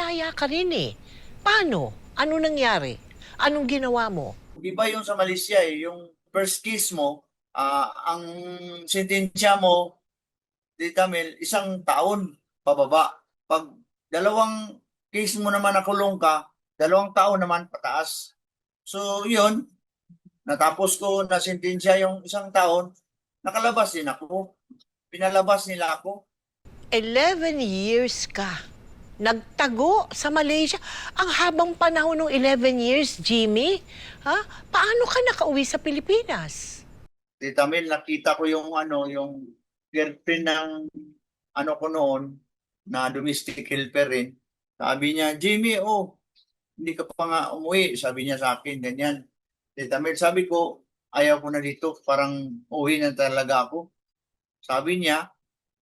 malaya ka rin eh. Paano? Ano nangyari? Anong ginawa mo? Iba yung sa Malaysia eh, yung first kiss mo, ang sentensya mo, Tita Mel, 1 taon pababa. Pag dalawang case mo naman nakulong ka, 2 taon naman pataas. So yun, natapos ko na sentensya yung 1 taon, nakalabas din ako. Pinalabas nila ako. 11 years ka. Nagtago sa Malaysia. Ang habang panahon ng 11 years, Jimmy. Ha? Paano ka nakauwi sa Pilipinas? Tita Mel, nakita ko yung yung girlfriend ng ko noon na domestic helper rin. Sabi niya, Jimmy, hindi ka pa nga umuwi. Sabi niya sa akin, ganyan. Tita Mel, sabi ko, ayaw ko na dito. Parang uwi na talaga ako. Sabi niya,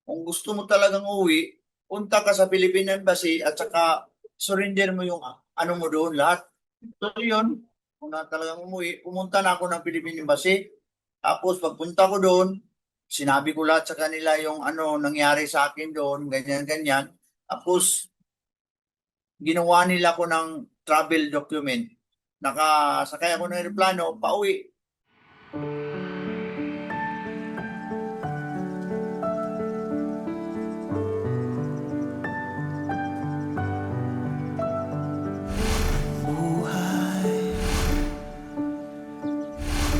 kung gusto mo talagang uwi, punta ka sa Philippine Embassy at saka surrender mo yung mo doon lahat. So yun, kung na talagang umuwi, pumunta na ako ng Philippine Embassy. Tapos pagpunta ko doon, sinabi ko lahat sa kanila yung nangyari sa akin doon, ganyan-ganyan. Tapos ginawa nila ko ng travel document. Nakasakay ako ng aeroplano, pauwi.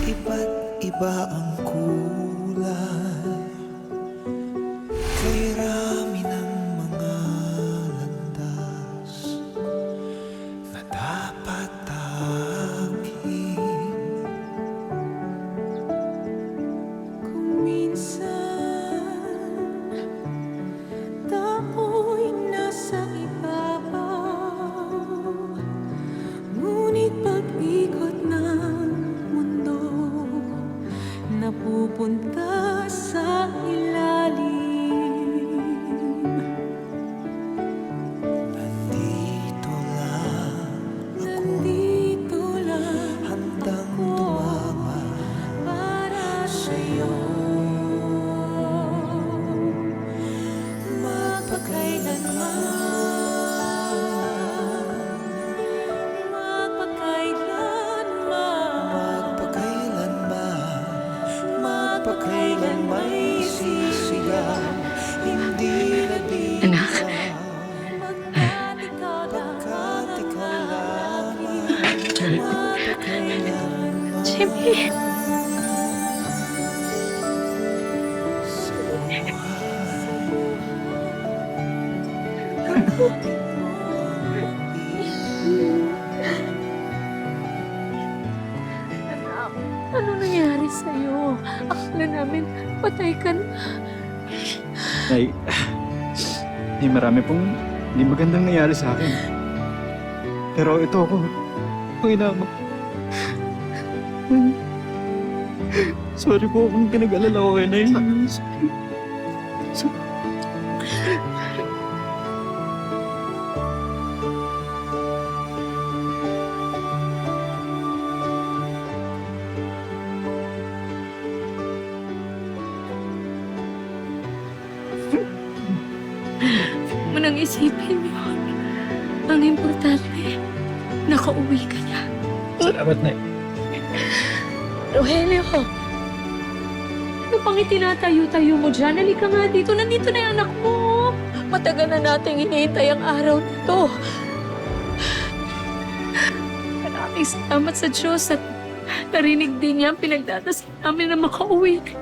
Iba't iba ang kulay, kay rami ng mga landas na dapat tahakin. Kung minsan tao'y nasa ibabaw, ngunit pag-ikot ng mundo napupunta sa ilalim. Nandito lang handang tumama para sa'yo. Magpakailan may sisigaw, hindi na dito. Anak. Pagkat ikaw lamang. Jimmy. Anak, ano nangyari sa'yo? Akala namin patay ka na. Nay, marami pong hindi magandang nangyari sa akin. Pero ito ako, ina mo. Sorry po kung pinag-alala ko kayo, Nay. Munang isipin yun. Ang importante, nakauwi ka na. Salamat, Nay. Rogelio, ano pang itinatayo-tayo mo dyan? Halika nga dito. Nandito na yung anak mo. Matagal na nating hinihintay ang araw nito. Maraming salamat sa Diyos at narinig din niya ang pinagdadasal namin na makauwi ka.